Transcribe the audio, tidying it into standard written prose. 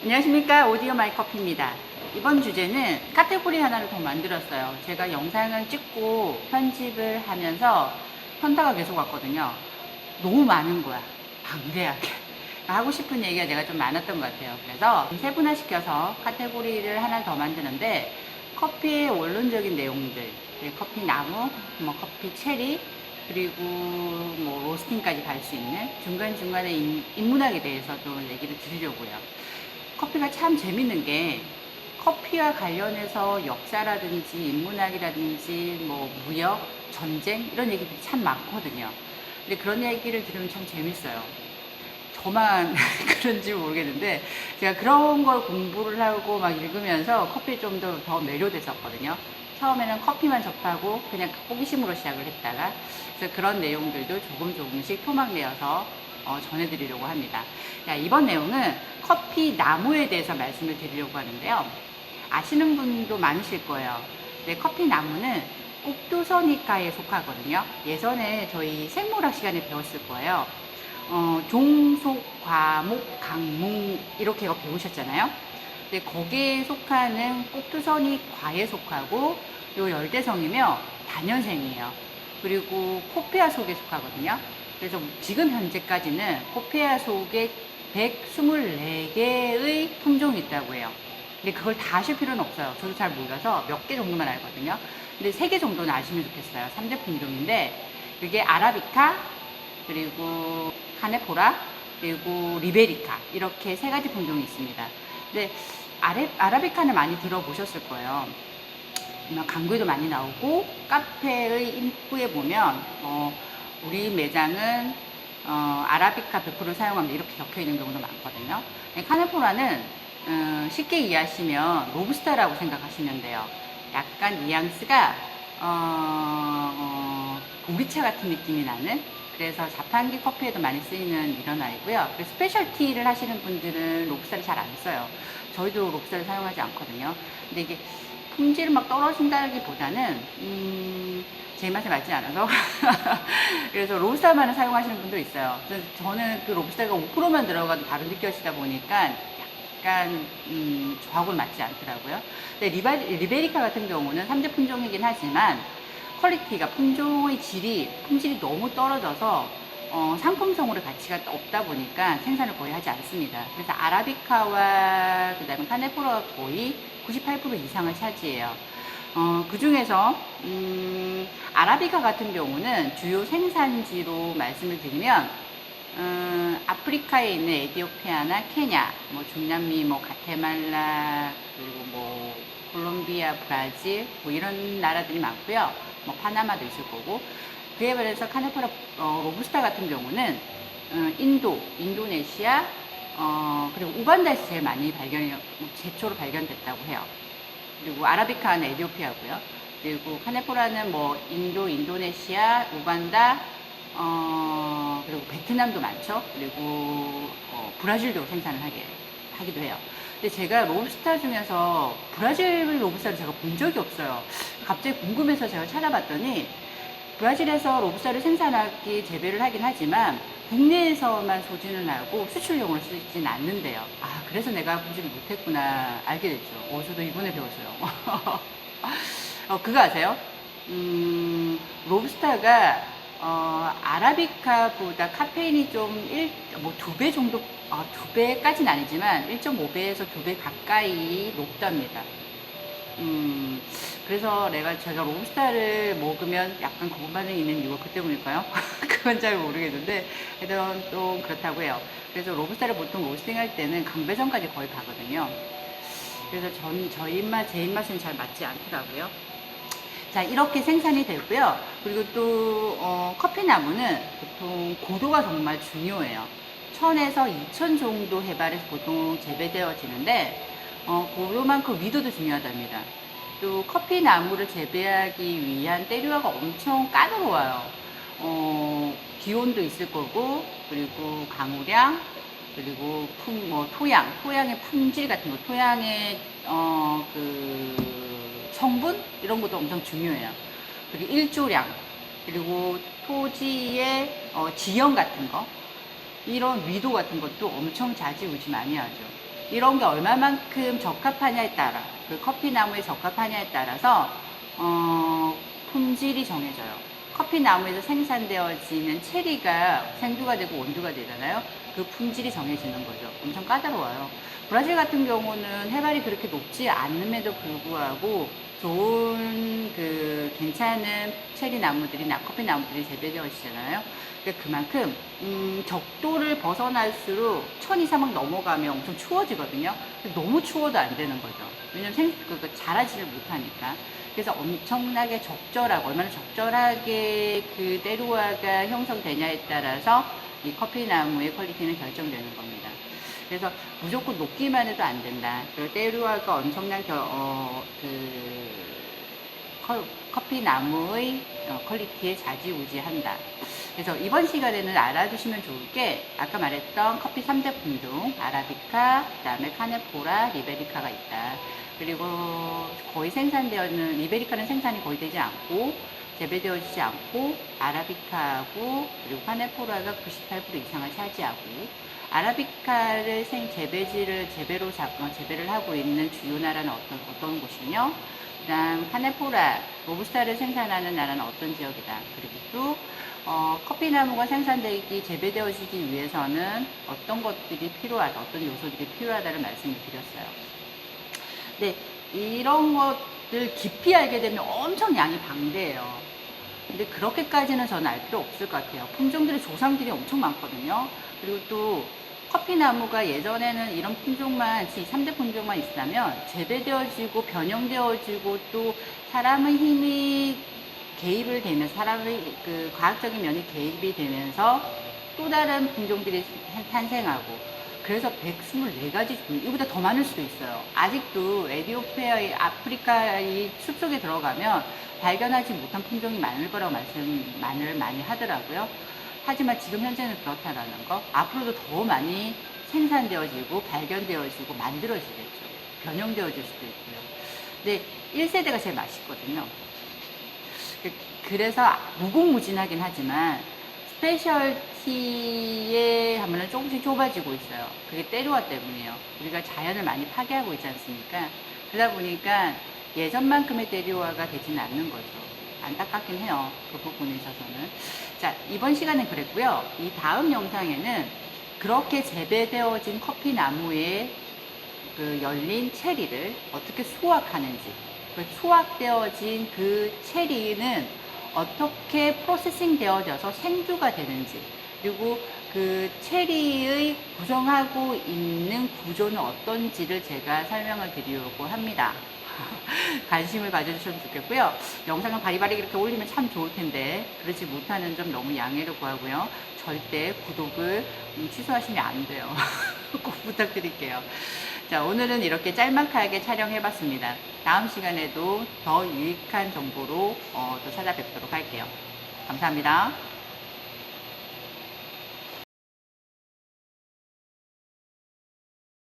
안녕하십니까, 오디오 마이 커피입니다. 이번 주제는 카테고리 하나를 더 만들었어요. 제가 영상을 찍고 편집을 하면서 현타가 계속 왔거든요. 너무 많은 거야, 방대하게. 하고 싶은 얘기가 내가 좀 많았던 것 같아요. 그래서 세분화시켜서 카테고리를 하나 더 만드는데, 커피의 원론적인 내용들, 커피 나무, 뭐 커피 체리, 그리고 뭐 로스팅까지 갈 수 있는 중간중간에 인문학에 대해서 좀 얘기를 드리려고요. 커피가 참 재밌는 게, 커피와 관련해서 역사라든지 인문학이라든지 뭐 무역, 전쟁 이런 얘기들이 참 많거든요. 근데 그런 얘기를 들으면 참 재밌어요. 저만 그런지 모르겠는데, 제가 그런 걸 공부를 하고 막 읽으면서 커피에 좀 더 매료됐었거든요. 처음에는 커피만 접하고 그냥 호기심으로 시작을 했다가, 그래서 그런 내용들도 조금씩 토막내어서 전해드리려고 합니다. 자, 이번 내용은 커피 나무에 대해서 말씀을 드리려고 하는데요. 아시는 분도 많으실 거예요. 근데 커피 나무는 꼭두서니과에 속하거든요. 예전에 저희 생물학 시간에 배웠을 거예요. 종속, 과목, 강목 이렇게 배우셨잖아요. 근데 거기에 속하는 꼭두서니과에 속하고, 요 열대성이며 다년생이에요. 그리고 코페아 속에 속하거든요. 그래서 지금 현재까지는 코페아 속에 124개의 품종이 있다고 해요. 근데 그걸 다 아실 필요는 없어요. 저도 잘 몰라서 몇 개 정도만 알거든요. 근데 3개 정도는 아시면 좋겠어요. 3대 품종인데, 이게 아라비카, 그리고 카네포라, 그리고 리베리카, 이렇게 3가지 품종이 있습니다. 근데 아라비카는 많이 들어보셨을 거예요. 광고에도 많이 나오고, 카페의 입구에 보면 우리 매장은 아라비카 100% 사용합니다 이렇게 적혀 있는 경우도 많거든요. 카네포라는 쉽게 이해하시면 로부스타라고 생각하시면 돼요. 약간 뉘앙스가 보리차 같은 느낌이 나는, 그래서 자판기 커피에도 많이 쓰이는 이런 아이고요. 스페셜티를 하시는 분들은 로부스타를 잘 안 써요. 저희도 로부스타를 사용하지 않거든요. 근데 이게 품질은 막 떨어진다기보다는 제 입맛에 맞지 않아서 그래서 로부스타만을 사용하시는 분도 있어요. 그래서 저는 그 로부스타가 5%만 들어가도 바로 느껴지다 보니까 약간 저하고는 맞지 않더라고요. 근데 리베리카 같은 경우는 3대 품종이긴 하지만 퀄리티가, 품질이 너무 떨어져서 상품성으로 가치가 없다 보니까 생산을 거의 하지 않습니다. 그래서 아라비카와 그 다음에 카네포라가 거의 98% 이상을 차지해요. 그 중에서 아라비카 같은 경우는 주요 생산지로 말씀을 드리면, 아프리카에 있는 에티오피아나 케냐, 뭐 중남미, 뭐 가테말라, 그리고 뭐 콜롬비아, 브라질, 뭐 이런 나라들이 많고요. 뭐 파나마도 있을 거고. 그에 반해서 카네포라 로부스타 같은 경우는 인도네시아, 그리고 우간다에서 제일 많이 제초로 발견됐다고 해요. 그리고 아라비카는 에티오피아고요. 그리고 카네포라는 뭐 인도네시아, 우간다, 그리고 베트남도 많죠. 그리고 브라질도 생산을 하기도 해요. 근데 제가 로부스타 중에서 브라질 로부스타를 제가 본 적이 없어요. 갑자기 궁금해서 제가 찾아봤더니, 브라질에서 로부스타를 재배를 하긴 하지만 국내에서만 소진을 하고 수출용으로 쓰진 않는데요. 아, 그래서 내가 보지를 못했구나 알게 됐죠. 저도 이번에 배웠어요. 그거 아세요? 로부스타가 아라비카보다 카페인이 좀 2배 정도, 2배까지는 아니지만 1.5배에서 2배 가까이 높답니다. 그래서 제가 로부스타를 먹으면 약간 거부 반응이 있는 이유가 그 때문일까요? 그건 잘 모르겠는데, 하여튼 또 그렇다고 해요. 그래서 로부스타를 보통 로스팅 할 때는 강배전까지 거의 가거든요. 그래서 제 입맛은 잘 맞지 않더라고요. 자, 이렇게 생산이 되고요. 그리고 또 커피 나무는 보통 고도가 정말 중요해요. 1000에서 2000 정도 해발에서 보통 재배되어지는데, 그만큼 위도도 중요하답니다. 또 커피 나무를 재배하기 위한 때류가 엄청 까다로워요. 기온도 있을 거고, 그리고 강우량, 그리고 토양의 품질 같은 거, 토양의 그 성분 이런 것도 엄청 중요해요. 그리고 일조량, 그리고 토지의 지형 같은 거, 이런 위도 같은 것도 엄청 좌지우지 많이 하죠. 이런 게 얼마만큼 적합하냐에 따라, 그 커피 나무에 적합하냐에 따라서 품질이 정해져요. 커피 나무에서 생산되어지는 체리가 생두가 되고 원두가 되잖아요. 그 품질이 정해지는 거죠. 엄청 까다로워요. 브라질 같은 경우는 해발이 그렇게 높지 않음에도 불구하고 좋은 그 괜찮은 체리 나무들이, 커피 나무들이 재배되어지잖아요. 그러니까 그만큼 적도를 벗어날수록 1000 이상 넘어가면 엄청 추워지거든요. 너무 추워도 안 되는 거죠. 왜냐면 자라지를 못하니까. 그래서 엄청나게 적절하고, 얼마나 적절하게 그 때루아가 형성되냐에 따라서 이 커피 나무의 퀄리티는 결정되는 겁니다. 그래서 무조건 녹기만 해도 안 된다. 그리고 때루아가 엄청난 커피 나무의 퀄리티에 좌지우지한다. 그래서 이번 시간에는 알아두시면 좋을 게, 아까 말했던 커피 3대 품종, 아라비카, 그 다음에 카네포라, 리베리카가 있다. 그리고 거의 생산되어있는, 리베리카는 생산이 거의 되지 않고 재배되어지지 않고, 아라비카하고 그리고 카네포라가 98% 이상을 차지하고, 아라비카를 재배를 하고 있는 주요 나라는 어떤 곳이며, 그 다음 카네포라, 로부스타를 생산하는 나라는 어떤 지역이다. 그리고 또 커피나무가 재배되어지기 위해서는 어떤 것들이 필요하다, 어떤 요소들이 필요하다를 말씀을 드렸어요. 네, 이런 것들 깊이 알게 되면 엄청 양이 방대해요. 근데 그렇게까지는 저는 알 필요 없을 것 같아요. 품종들의 조상들이 엄청 많거든요. 그리고 또 커피나무가 예전에는 이런 품종만, 3대 품종만 있다면 재배되어지고 변형되어지고 또 사람의 힘이 개입을 되면서, 사람의 그 과학적인 면이 개입이 되면서 또 다른 품종들이 탄생하고, 그래서 124가지 종류, 이보다 더 많을 수도 있어요. 아직도 에티오피아의, 아프리카의 숲속에 들어가면 발견하지 못한 품종이 많을 거라고 말씀을 많이 하더라고요. 하지만 지금 현재는 그렇다라는 거, 앞으로도 더 많이 생산되어지고 발견되어지고 만들어지겠죠. 변형되어질 수도 있고요. 근데 1세대가 제일 맛있거든요. 그래서 무궁무진하긴 하지만 스페셜티에 하면은 조금씩 좁아지고 있어요. 그게 때루아 때문이에요. 우리가 자연을 많이 파괴하고 있지 않습니까? 그러다 보니까 예전만큼의 때루아가 되지는 않는 거죠. 안타깝긴 해요. 그 부분에 있어서는. 자, 이번 시간은 그랬고요. 이 다음 영상에는 그렇게 재배되어진 커피 나무에 그 열린 체리를 어떻게 수확하는지, 그 수확되어진 그 체리는 어떻게 프로세싱 되어져서 생두가 되는지, 그리고 그 체리의 구성하고 있는 구조는 어떤지를 제가 설명을 드리려고 합니다. 관심을 가져주시면 좋겠고요. 영상을 바리바리 이렇게 올리면 참 좋을 텐데 그렇지 못하는 점 너무 양해를 구하고요. 절대 구독을 취소하시면 안 돼요. 꼭 부탁드릴게요. 자, 오늘은 이렇게 짤막하게 촬영해봤습니다. 다음 시간에도 더 유익한 정보로 또 찾아뵙도록 할게요. 감사합니다.